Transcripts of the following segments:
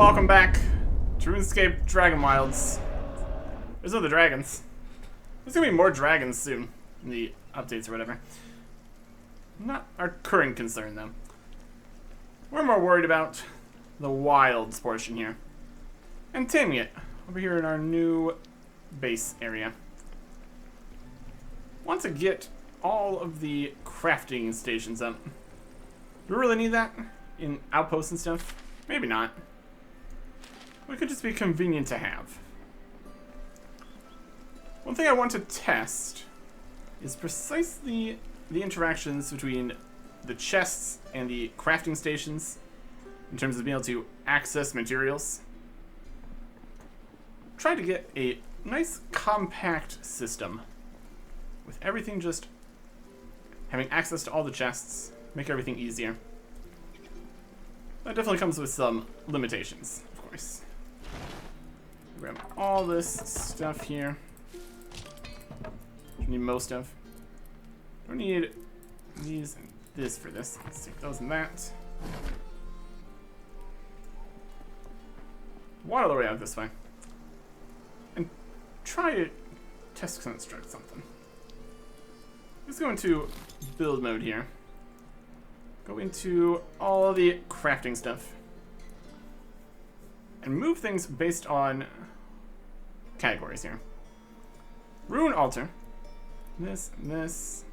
welcome back to RuneScape Dragonwilds. There's other dragons. There's gonna be more dragons soon in the updates or whatever. Not our current concern though. We're more worried about the wilds portion here. And taming it over here in our new base area. Want to get all of the crafting stations up. Do we really need that in outposts and stuff? Maybe not. It could just be convenient to have. One thing I want to test is precisely the interactions between the chests and the crafting stations in terms of being able to access materials. Try to get a nice compact system with everything just having access to all the chests, make everything easier. That definitely comes with some limitations, of course. Grab all this stuff here. Need most of. Don't need these and this for this. Let's take those and that. Waddle our way out this way. And try to test construct something. Let's go into build mode here. Go into all the crafting stuff. And move things based on categories here. Rune altar. This and this.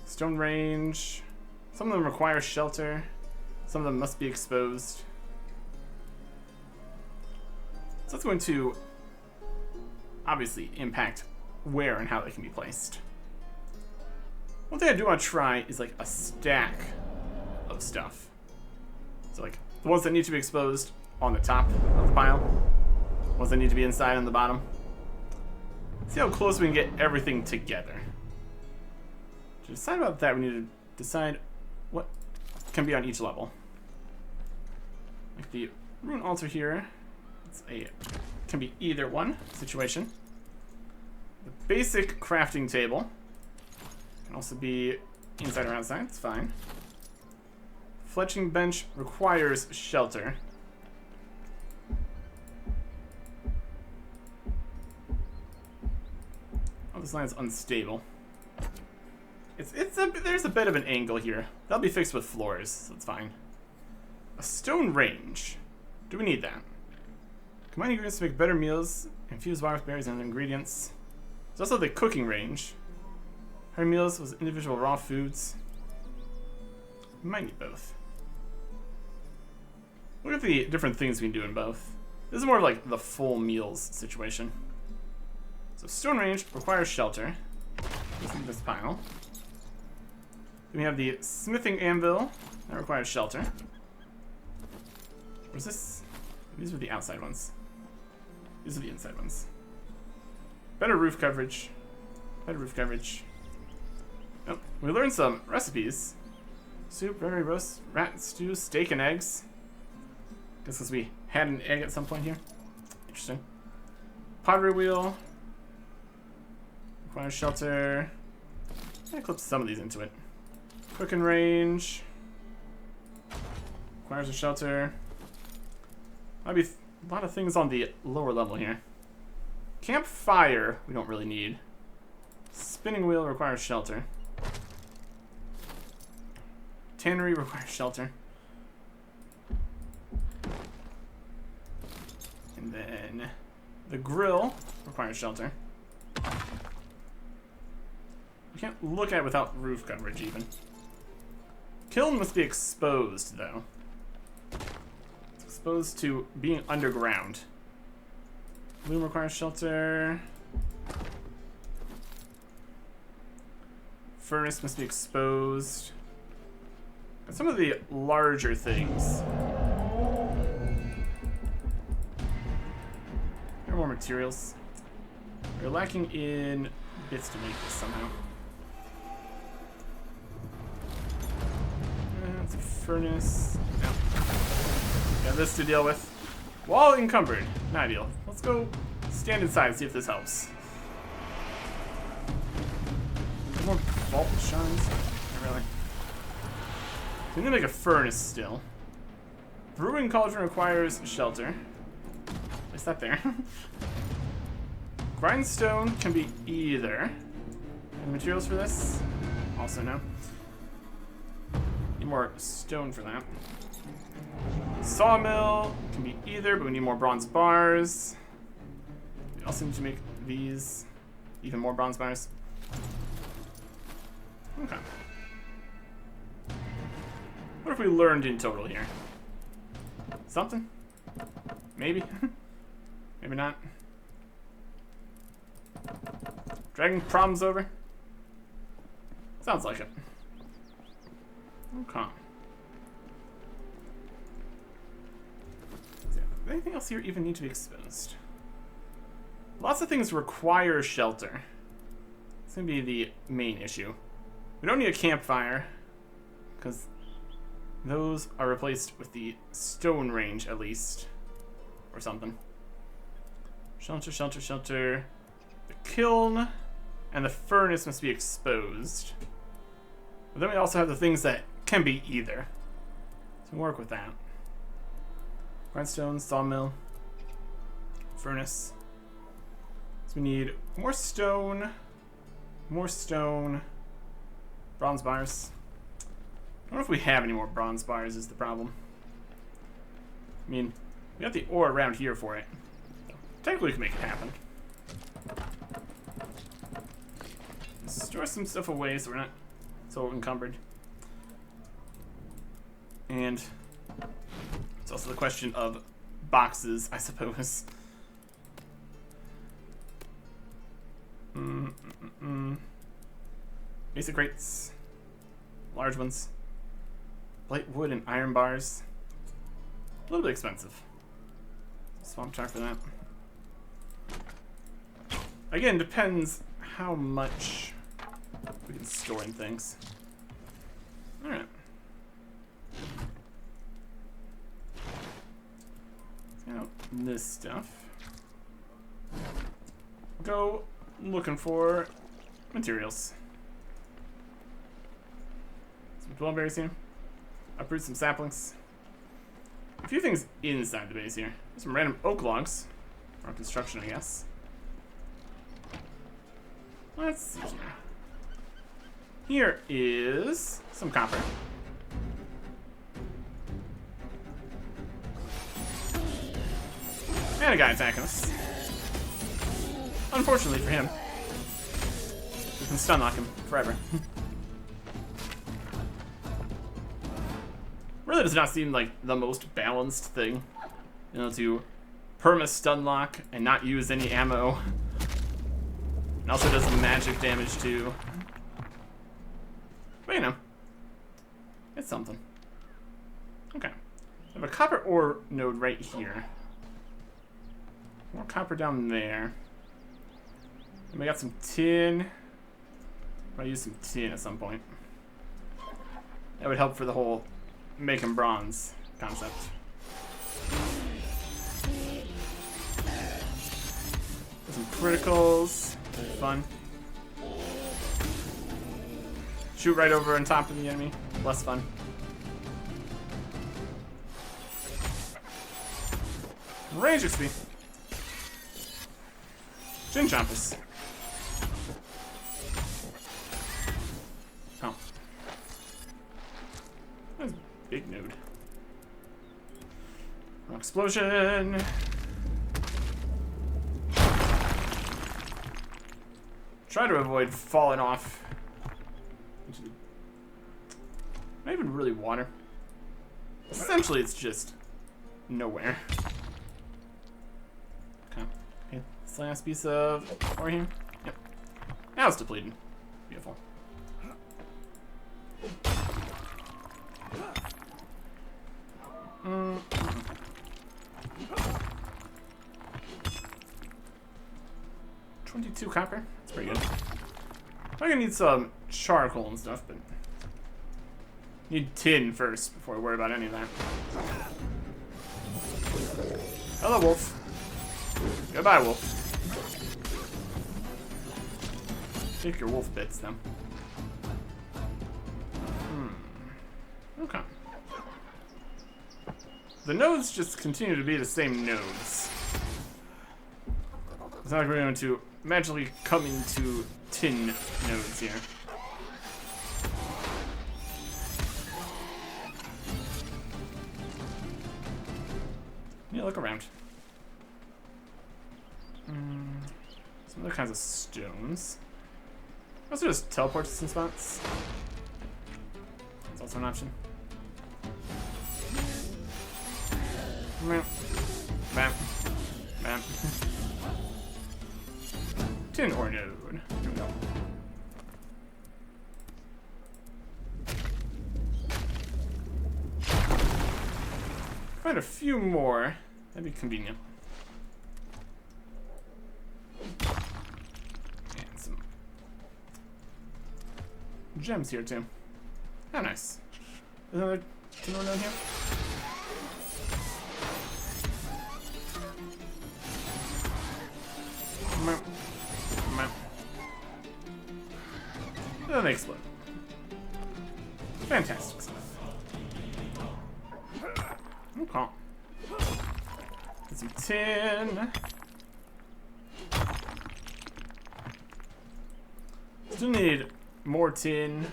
Stone range. Some of them require shelter. Some of them must be exposed. So that's going to obviously impact where and how they can be placed. One thing I do want to try is like a stack of stuff. So like the ones that need to be exposed on the top of the pile. Ones that need to be inside on the bottom. See how close we can get everything together. To decide about that, we need to decide what can be on each level. Like the rune altar here, can be either one situation. The basic crafting table can also be inside or outside, it's fine. Fletching bench requires shelter. Oh, this line's unstable. There's a bit of an angle here. That'll be fixed with floors, so it's fine. A stone range. Do we need that? Combine ingredients to make better meals. Infuse water with berries and ingredients. There's also the cooking range. Her meals with individual raw foods. We might need both. Look at the different things we can do in both. This is more of like the full meals situation. So stone range requires shelter. Using this pile. Then we have the smithing anvil that requires shelter. Where's this? These are the outside ones. These are the inside ones. Better roof coverage. Better roof coverage. Oh, we learned some recipes. Soup, berry roast, rat stew, steak and eggs. Guess because we had an egg at some point here. Interesting. Pottery wheel. Requires shelter. I clip some of these into it. Cooking range. Requires a shelter. Might be a lot of things on the lower level here. Campfire, we don't really need. Spinning wheel requires shelter. Tannery requires shelter. And then the grill requires shelter. You can't look at it without roof coverage even. Kiln must be exposed though. It's exposed to being underground. Loom requires shelter. Furnace must be exposed. And some of the larger things. There are more materials. We're lacking in bits to make this somehow. That's a furnace. No. Got this to deal with. Wall encumbered. Not ideal. Let's go stand inside and see if this helps. More vault shards? Not really. We need to make a furnace still. Brewing cauldron requires shelter. Is that there? Grindstone can be either. Any materials for this? Also no. Need more stone for that. Sawmill can be either, but we need more bronze bars. We also need to make these even more bronze bars. Okay. What have we learned in total here? Something? Maybe? Maybe not. Dragon problems over? Sounds like it. Okay. Anything else here even need to be exposed? Lots of things require shelter. It's gonna be the main issue. We don't need a campfire, because those are replaced with the stone range at least, or something. Shelter, shelter, shelter. The kiln and the furnace must be exposed. But then we also have the things that can be either. So work with that. Grindstone, sawmill, furnace. So we need more stone, bronze bars. I don't know if we have any more bronze bars is the problem. I mean, we got the ore around here for it. So technically we can make it happen. Store some stuff away so we're not so encumbered. And it's also the question of boxes, I suppose. Basic crates. Large ones. Light wood and iron bars. A little bit expensive. Swamp chart for that. Again, depends how much we can store in things. Alright. Now, this stuff. Go looking for materials. Some dwellberries here. Uproot some saplings. A few things inside the base here. There's some random oak logs. For construction, I guess. Let's see here. Here is some copper. And a guy attacking us. Unfortunately for him. We can stun lock him forever. Really does not seem like the most balanced thing. You know, to perma stun lock and not use any ammo. And also does magic damage too. But you know, it's something. Okay. I have a copper ore node right here. More copper down there. And we got some tin. I'll use some tin at some point. That would help for the whole making bronze concept. Some criticals. Fun. Shoot right over on top of the enemy. Less fun. Range XP. Chin chompers. Oh. That's a big node. Explosion. Try to avoid falling off. Not even really water. Essentially, it's just nowhere. Okay. Okay. This last piece of ore here. Yep. Now it's depleted. Beautiful. Mm-hmm. 22 copper. That's pretty good. I'm gonna need some charcoal and stuff, but need tin first before I worry about any of that. Hello, wolf. Goodbye, wolf. Take your wolf bits, then. Okay. the nodes just continue to be the same nodes. It's not like we're going to magically come into tin nodes here. Yeah, look around. Some other kinds of stones. Also just teleport to some spots. That's also an option. Bam. Bam. Bam. Tin ore node. Here we go. Find a few more. That'd be convenient. And some gems here too. How nice. Another tin ore node here. Then they explode. Fantastic stuff. Okay. Get some tin. Still need more tin,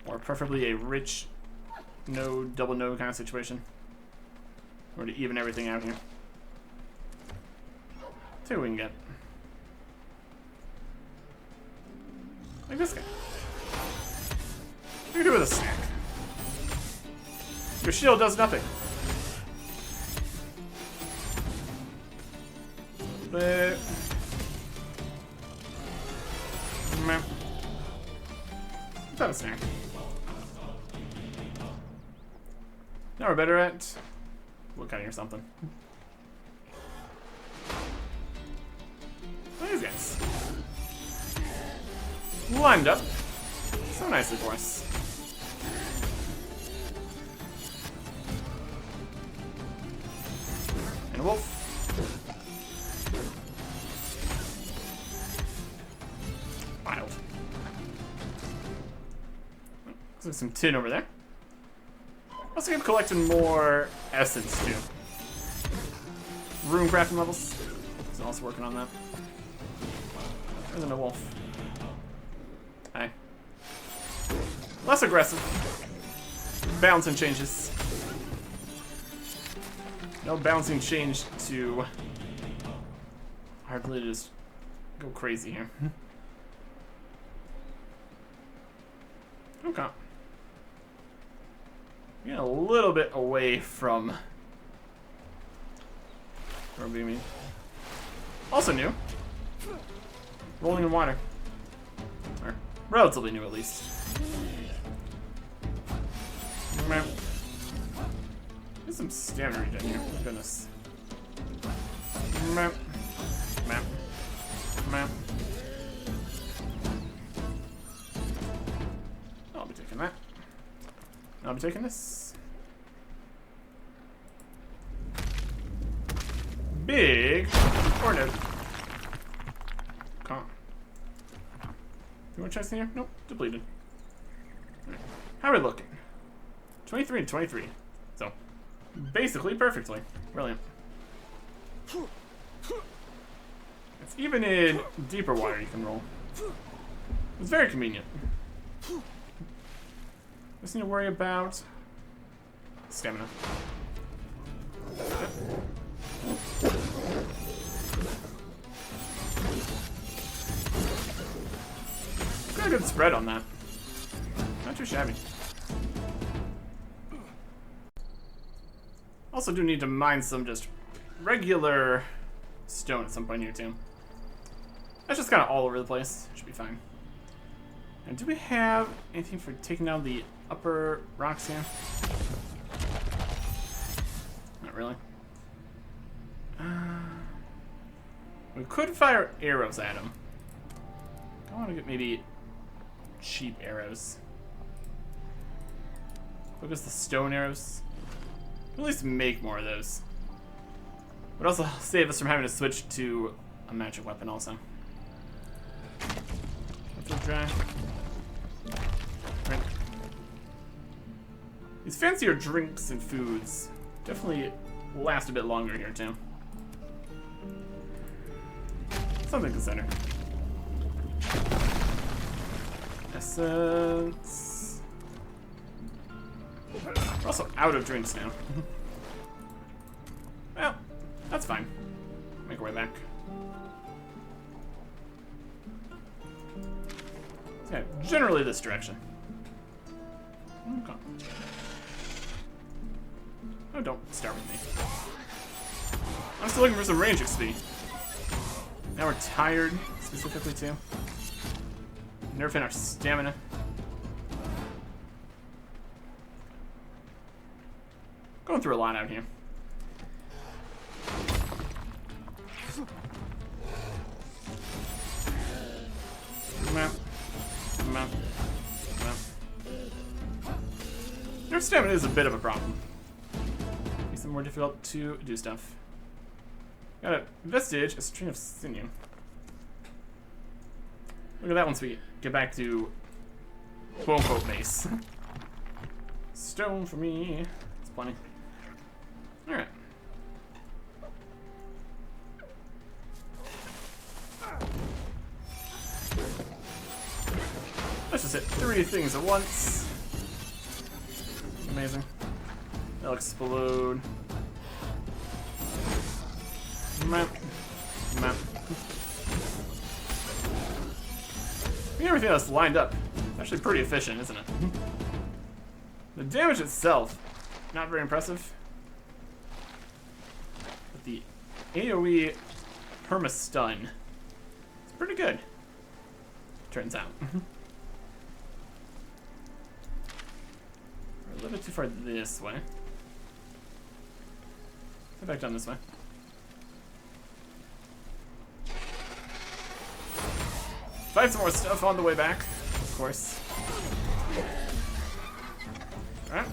or preferably a rich node, double node kind of situation, or to even everything out here. See what we can get. Like this guy. What do you do with a snack? Your shield does nothing. But... Let's have a snack. Now we're better at woodcutting or something. What are these guys? Lined up so nicely for us. And a wolf. Wild. Looks like some tin over there. Also keep collecting more essence too. Rune crafting levels. He's also working on that. There's a wolf. Hi. Less aggressive. Bouncing changes. No bouncing change to our ability to just go crazy here. Okay. Getting a little bit away from being also new. Rolling in water. Or relatively new at least. There's some stamina regen here. Goodness. Map. Map. Map. I'll be taking that. I'll be taking this. Big ore node. Calm. You want to chest in here? Nope. Depleted. Right. How are we looking? 23 and 23. So, basically perfectly. Brilliant. It's even in deeper water you can roll. It's very convenient. Just need to worry about stamina. Got a good spread on that. Not too shabby. Also do need to mine some just regular stone at some point here too. That's just kind of all over the place. Should be fine. And do we have anything for taking down the upper rocks here? Not really. We could fire arrows at him. I want to get maybe cheap arrows. Focus the stone arrows. At least make more of those. Would also save us from having to switch to a magic weapon also. Dry. Right. These fancier drinks and foods definitely last a bit longer here too. Something to consider. Essence. We're also out of drinks now. Well, that's fine. Make our way back. Okay, generally this direction. Okay. Oh, don't start with me. I'm still looking for some range XP. Now we're tired, specifically too. Nerfing our stamina. Going through a lot out here. Come on. Come on. Come on. Nerf stamina is a bit of a problem. Makes it more difficult to do stuff. Got a vestige, a string of sinew. Look at that once we get back to quote-unquote base. Stone for me. It's plenty. Alright. Let's just hit 3 things at once. Amazing. They'll explode. Map. Map. Everything else lined up. Actually pretty efficient, isn't it? The damage itself, not very impressive. But the AoE perma-stun is pretty good. Turns out. We're a little bit too far this way. Go back down this way. Find some more stuff on the way back, of course. Alright.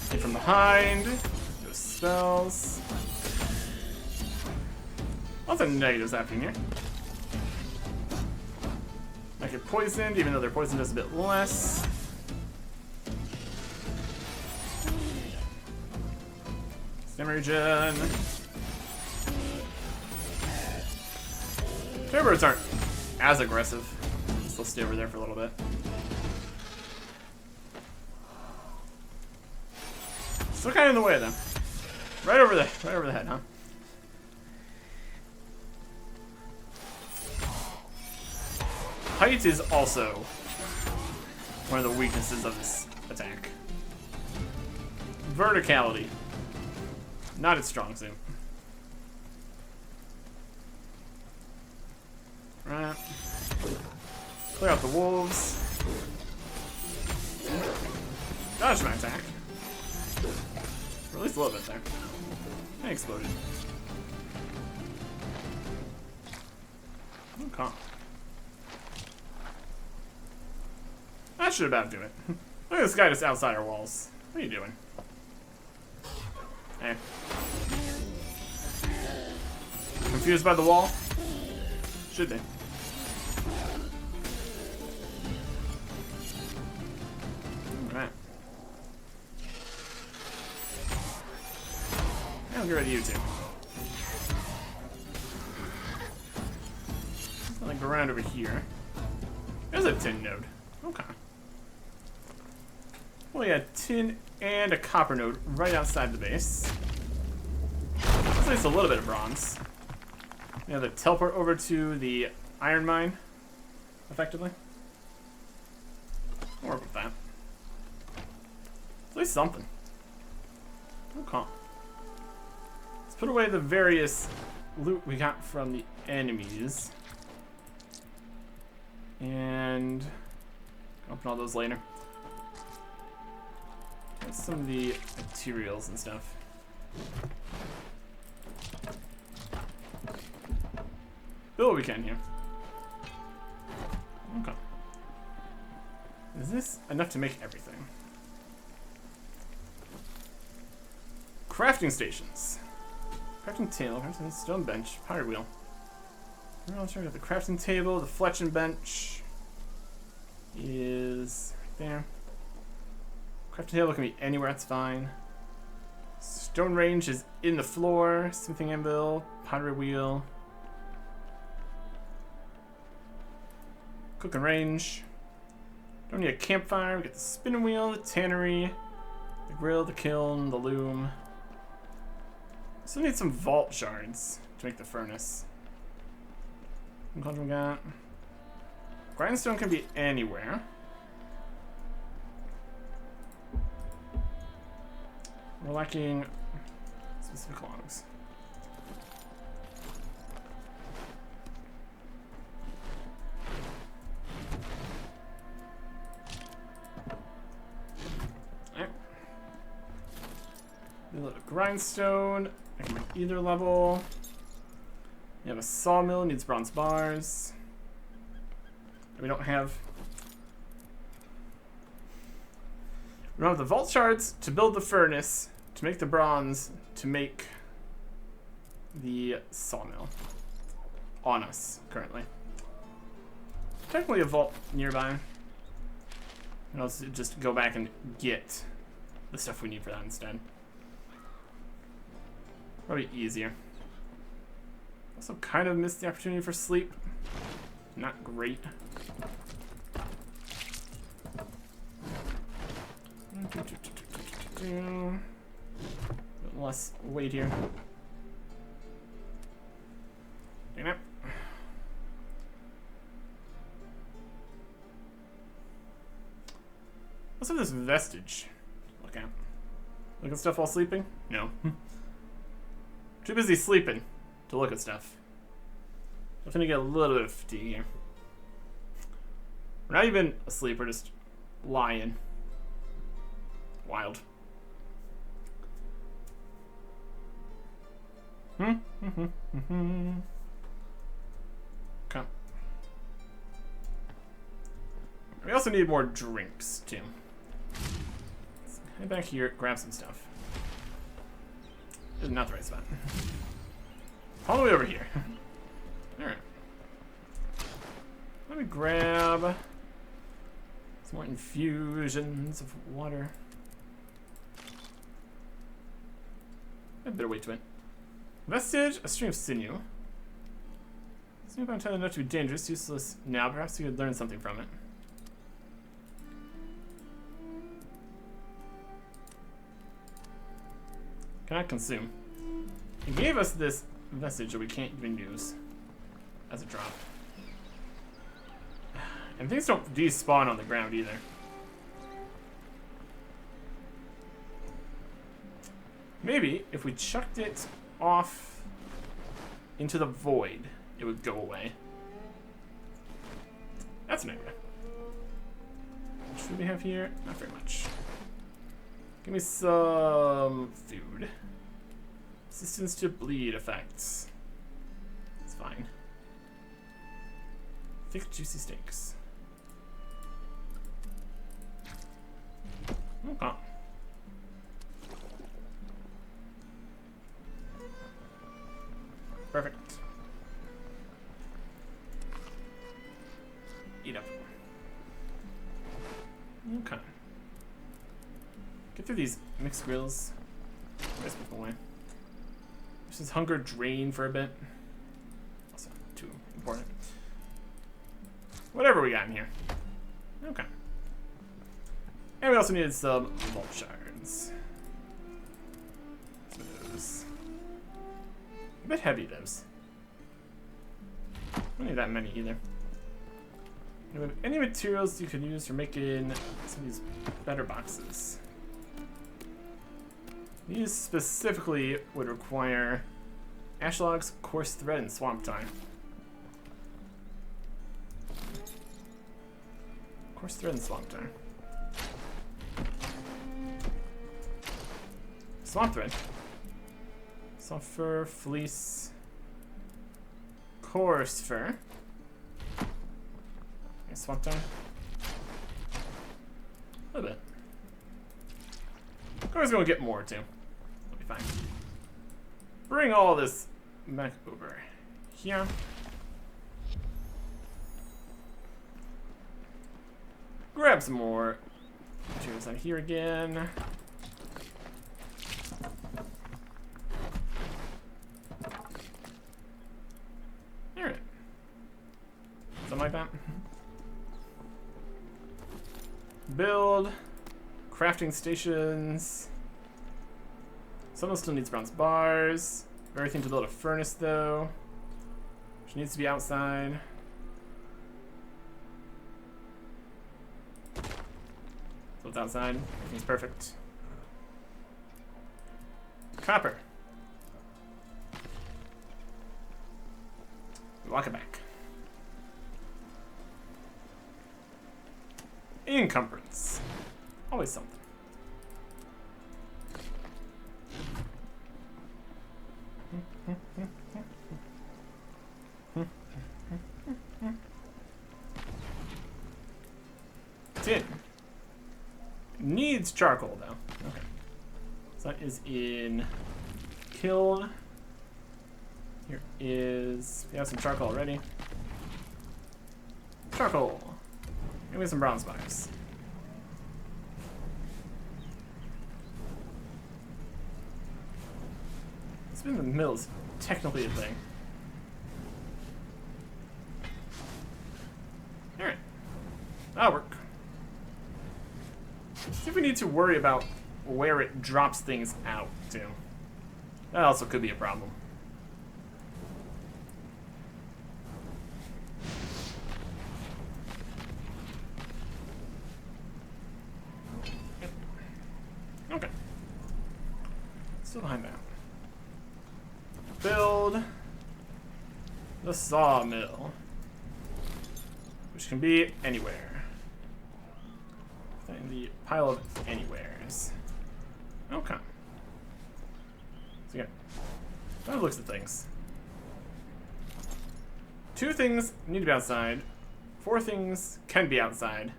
Hit from behind. Those spells. Lots of negatives happening here. Might get poisoned, even though their poison does a bit less. Stamina regen. Terrorbirds aren't as aggressive. They'll stay over there for a little bit. Still kind of in the way though. Right over the head, huh? Height is also one of the weaknesses of this attack. Verticality. Not its strong suit. Right. Clear out the wolves. Dodge my attack. Or at least a little bit there. And exploded. Okay. That should about do it. Look at this guy just outside our walls. What are you doing? Hey. Confused by the wall? Should be. Alright. I'll get rid of you two. Like around over here. There's a tin node. Okay. Well, yeah, tin and a copper node right outside the base. At least a little bit of bronze. We have the teleport over to the iron mine, effectively. We'll work with that. At least something. Okay. Let's put away the various loot we got from the enemies. And open all those later. Get some of the materials and stuff. Build what we can here. Okay. Is this enough to make everything? Crafting stations. Crafting table, crafting stone bench, power wheel. I'll check out the crafting table, the fletching bench is right there. Crafting table can be anywhere, that's fine. Stone range is in the floor. Smithing anvil, pottery wheel. Cooking range. Don't need a campfire. We get the spinning wheel, the tannery, the grill, the kiln, the loom. Still need some vault shards to make the furnace. What else we got? Grindstone can be anywhere. We're lacking specific logs. Alright. A little grindstone. I can make either level. We have a sawmill, needs bronze bars. We don't have the vault shards to build the furnace, to make the bronze, to make the sawmill on us currently. Technically a vault nearby. And I'll just go back and get the stuff we need for that instead. Probably easier. Also kind of missed the opportunity for sleep. Not great. Less weight here. Yep. What's up this vestige? Look at. Look at stuff while sleeping? No. Too busy sleeping to look at stuff. I'm gonna get a little bit of fatigue here. We're not even asleep, we're just lying. Wild. Okay. We also need more drinks, too. Let's head back here, grab some stuff. This is not the right spot. All the way over here. Alright. Let me grab some more infusions of water. A better way to it. Vestige, a string of sinew. Sinew found tended not to be dangerous, useless now. Perhaps you could learn something from it. Cannot consume. He gave us this vestige that we can't even use as a drop. And things don't despawn on the ground either. Maybe if we chucked it off into the void, it would go away. That's an idea. What should we have here? Not very much. Give me some food. Resistance to bleed effects. It's fine. Thick, juicy steaks. Okay. Perfect. Eat up. Okay. Get through these mixed grills. Let's move away. This is hunger drain for a bit. Also, too important. Whatever we got in here. Okay. And we also needed some vault shards. Those. A bit heavy, those. Don't need that many either. Do we have any materials you could use for making some of these better boxes? These specifically would require ash logs, coarse thread, and swamp thyme. Coarse thread and swamp thyme. Swamp thread. Sulfur, fleece, coarse fur. Okay, swamp thyme. A little bit. Always gonna get more too. That'll be fine. Bring all this back over here. Grab some more materials out here again. Alright. Something like that. Build. Crafting stations. Someone still needs bronze bars. Everything to build a furnace though. Which needs to be outside. So it's outside. Everything's perfect. Copper. We walk it back. Encumbrance. Always something. Tin. Needs charcoal though. Okay. So that is in kiln. Here is, we have some charcoal already. Charcoal. Give me some bronze bars. Spin the mill is technically a thing. Alright. That'll work. See if we need to worry about where it drops things out to. That also could be a problem. Okay. Still behind that. Build the sawmill, which can be anywhere. In the pile of anywheres. Okay. So yeah, that looks at things. 2 things need to be outside. 4 things can be outside.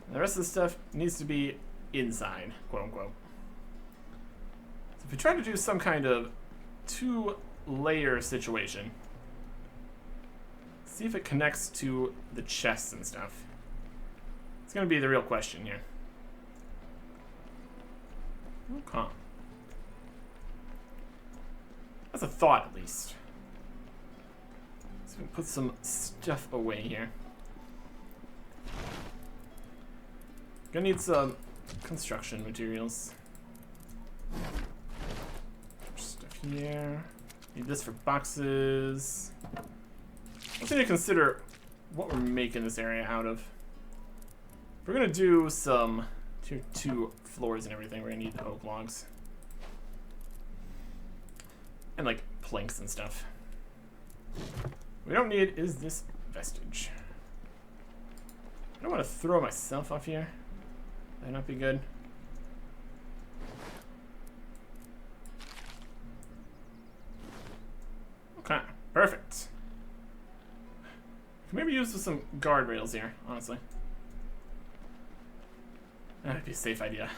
And the rest of the stuff needs to be inside, quote unquote. So if we try to do some kind of 2-layer situation, see if it connects to the chests and stuff. It's gonna be the real question here. Okay. That's a thought, at least. So we can put some stuff away here. Gonna need some construction materials. Stuff here. Need this for boxes. Let's need to consider what we're making this area out of. If we're gonna do some tier 2 floors and everything, we're gonna need the oak logs. And like planks and stuff. What we don't need is this vestige. I don't want to throw myself off here. That'd not be good. Okay, perfect. Can maybe use some guardrails here, honestly. That'd be a safe idea.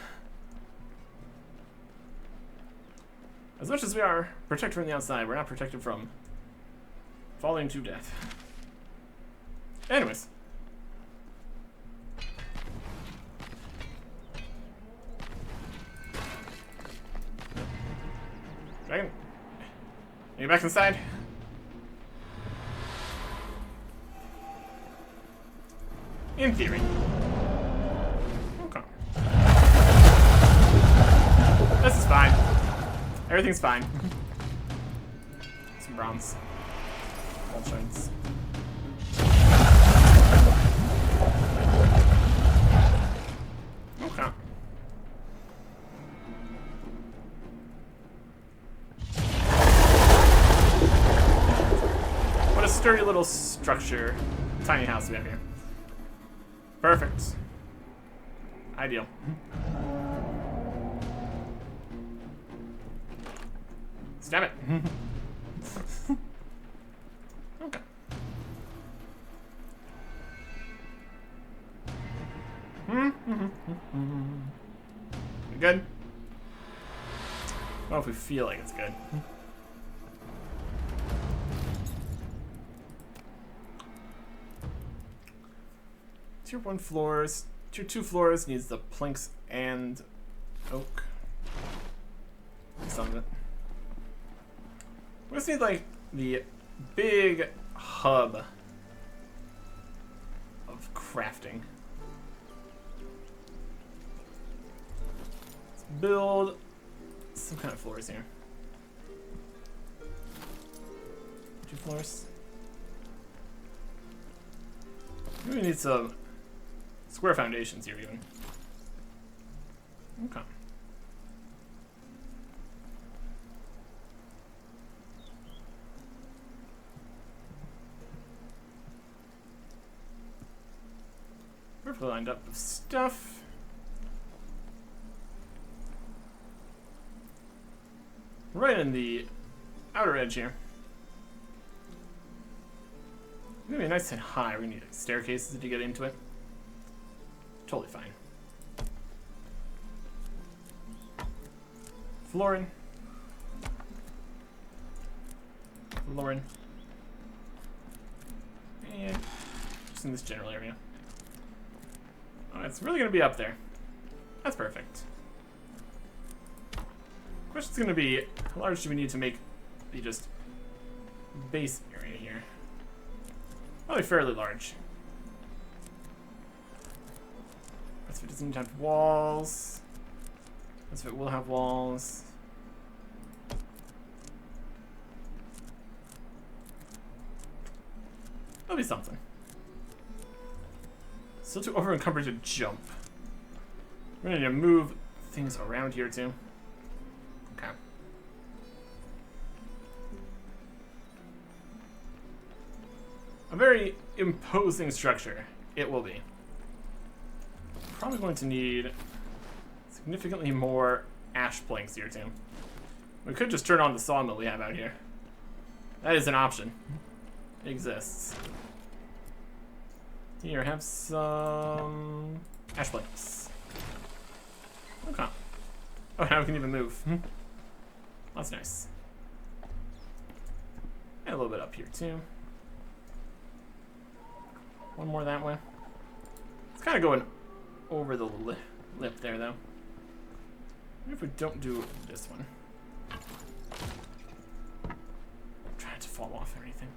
As much as we are protected from the outside, we're not protected from falling to death. Anyways. Dragon, are you back inside? In theory. This is fine. Everything's fine. Some bronze. Gold shards. Okay. What a sturdy little structure. Tiny house we have here. Perfect. Ideal. Damn it. Okay. We good? Well, if we feel like it's good. Tier 1 floors Tier 2 floors needs the planks and oak. Some of it. We just need like the big hub of crafting. Let's build some kind of floors here. 2 floors. Maybe we need some square foundations here even. Okay. Perfectly lined up with stuff. Right in the outer edge here. It's gonna be nice and high. We need like, staircases to get into it. Totally fine. Flooring. Flooring. And just in this general area. Oh, it's really gonna be up there. That's perfect. Question's gonna be, how large do we need to make the just base area here? Probably fairly large. That's if it doesn't have walls. That's if it will have walls. That'll be something. Still too over encumbered to jump. We're gonna need to move things around here too. Okay. A very imposing structure it will be. Probably going to need significantly more ash planks here too. We could just turn on the sawmill we have out here. That is an option. It exists. Here, have some ash planks. Okay. Oh, now we can even move. That's nice. And a little bit up here too. One more that way. It's kind of going over the lip there though. What if we don't do this one? I'm trying to fall off or anything.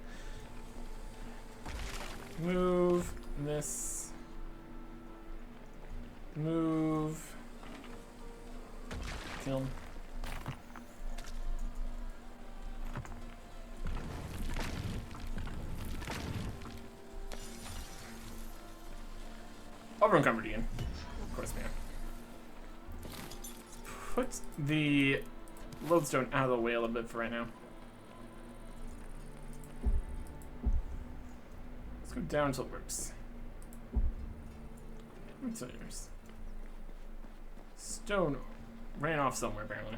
Move this. Move. Kill. Over encumbered again. Of course, man. Put the lodestone out of the way a little bit for right now. Let's go down until it works. What's yours? Stone ran off somewhere apparently.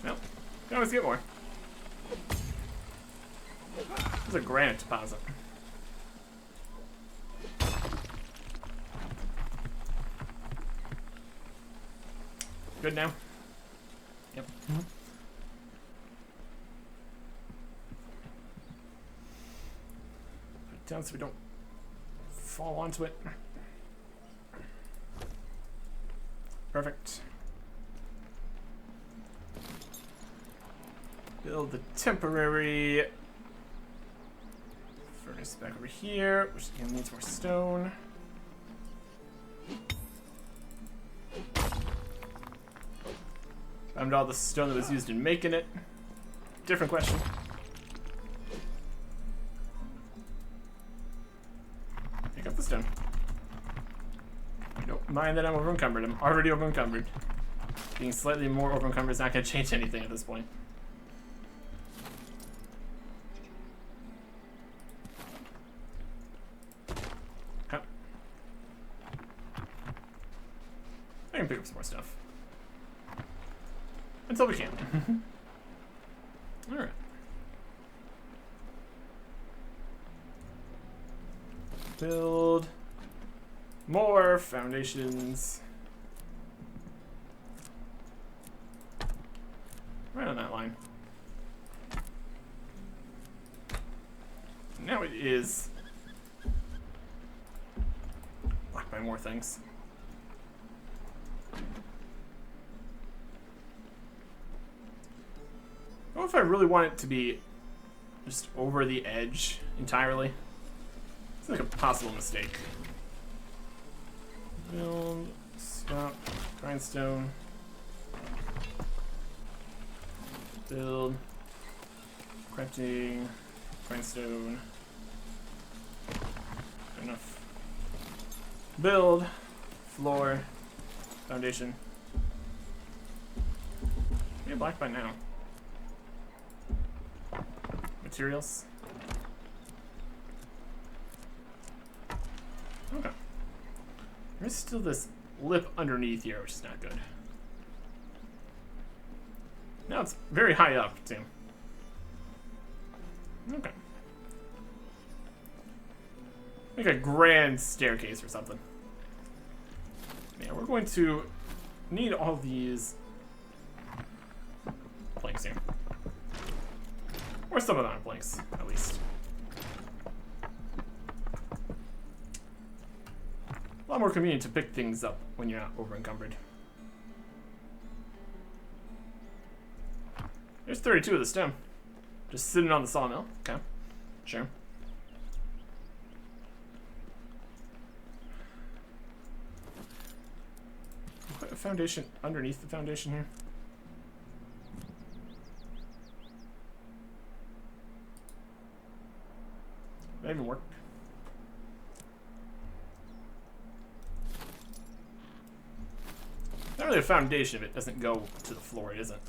Well, you can always get more. There's a granite deposit. Good now? Yep. Put it down so we don't fall onto it. Perfect. Build the temporary furnace back over here, which again needs more stone. Found all the stone that was used in making it. Different question. Pick up the stone. I don't mind that I'm over encumbered. I'm already over encumbered. Being slightly more over encumbered is not going to change anything at this point. Okay. I can pick up some more stuff. Until we can. Alright. Build more foundations. Right on that line. now it is blocked by more things. I don't know if I really want it to be just over the edge entirely. It's like a possible mistake. Build, stop, grindstone. Build, crafting, grindstone. Good enough. Build, floor, foundation. Maybe black by now. Materials. Okay. There's still this lip underneath here, which is not good. Now it's very high up, too. Okay. Make a grand staircase or something. Yeah, we're going to need all these planks here. Or some of them are planks, at least. A lot more convenient to pick things up when you're not over encumbered. There's 32 of the stem. Just sitting on the sawmill. Okay. Sure. Put a foundation underneath the foundation here. That even work? Not really a foundation if it doesn't go to the floor, is it?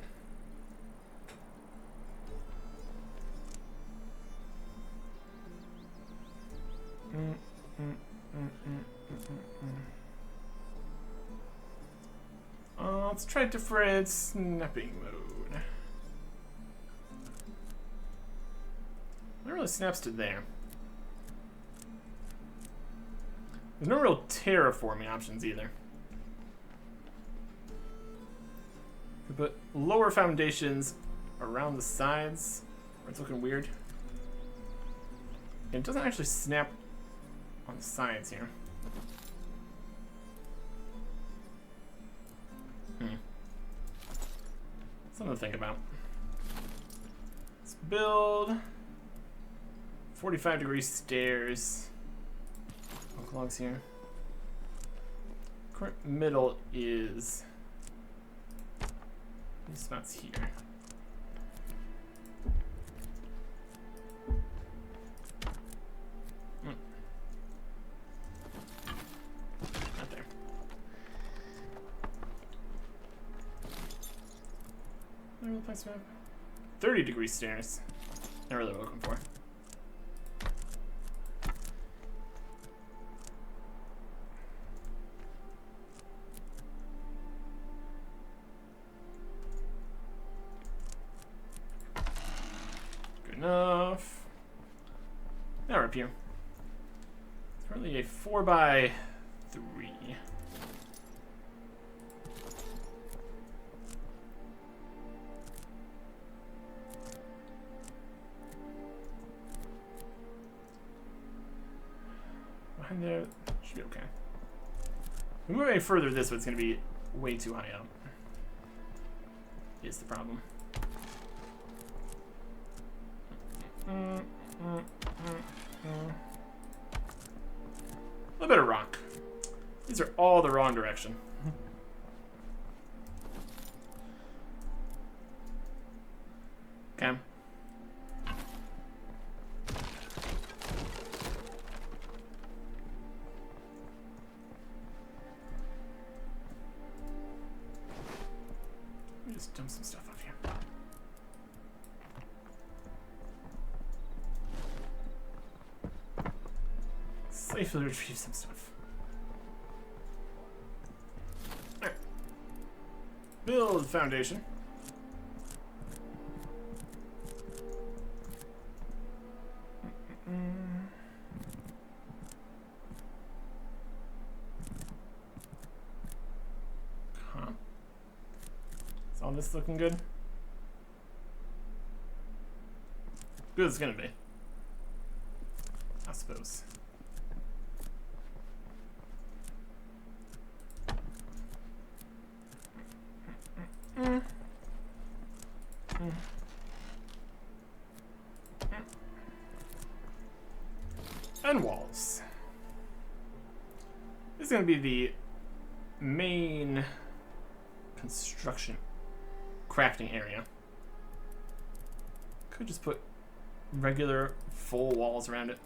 Let's try different snapping mode. It really snaps to there. There's no real terraforming options either. We put lower foundations around the sides where it's looking weird. And it doesn't actually snap on the sides here. Something to think about. Let's build 45-degree stairs. Oak logs here. Current middle is these spots here. Not there. Where the place map? 30-degree stairs. Not really what I'm looking for. Enough. Now we're up here. It's currently a 4x3. Behind there should be okay. If we move any further this way, it's going to be way too high up. Is the problem. A little bit of rock. These are all the wrong direction. Okay. Let me just dump some stuff off here. Safely retrieve some stuff. Alright. Build foundation. Huh. Is all this looking good? Good as it's gonna be. suppose. And walls. This is going to be the main construction crafting area. Could just put regular full walls around it.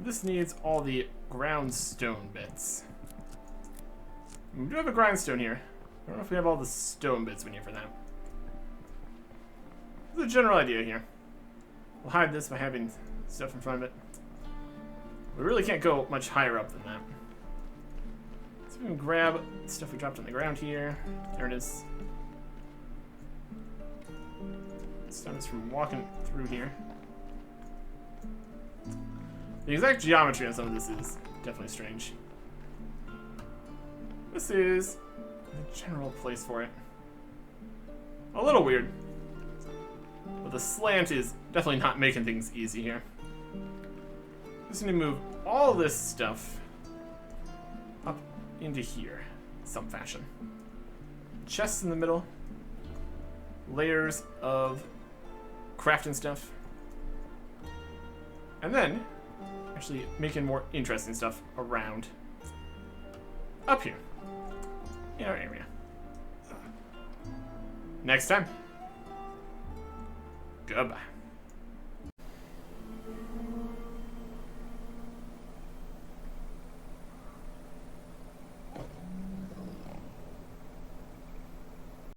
This needs all the groundstone bits. We do have a grindstone here. I don't know if we have all the stone bits we need for that. There's a general idea here. We'll hide this by having stuff in front of it. We really can't go much higher up than that. So we can grab stuff we dropped on the ground here. There it is. Stop us from walking through here. The exact geometry on some of this is definitely strange. This is the general place for it. A little weird. But the slant is definitely not making things easy here. Just need to move all this stuff up into here in some fashion. Chests in the middle. Layers of crafting stuff. And then actually making more interesting stuff around up here in our area. Next time. Goodbye.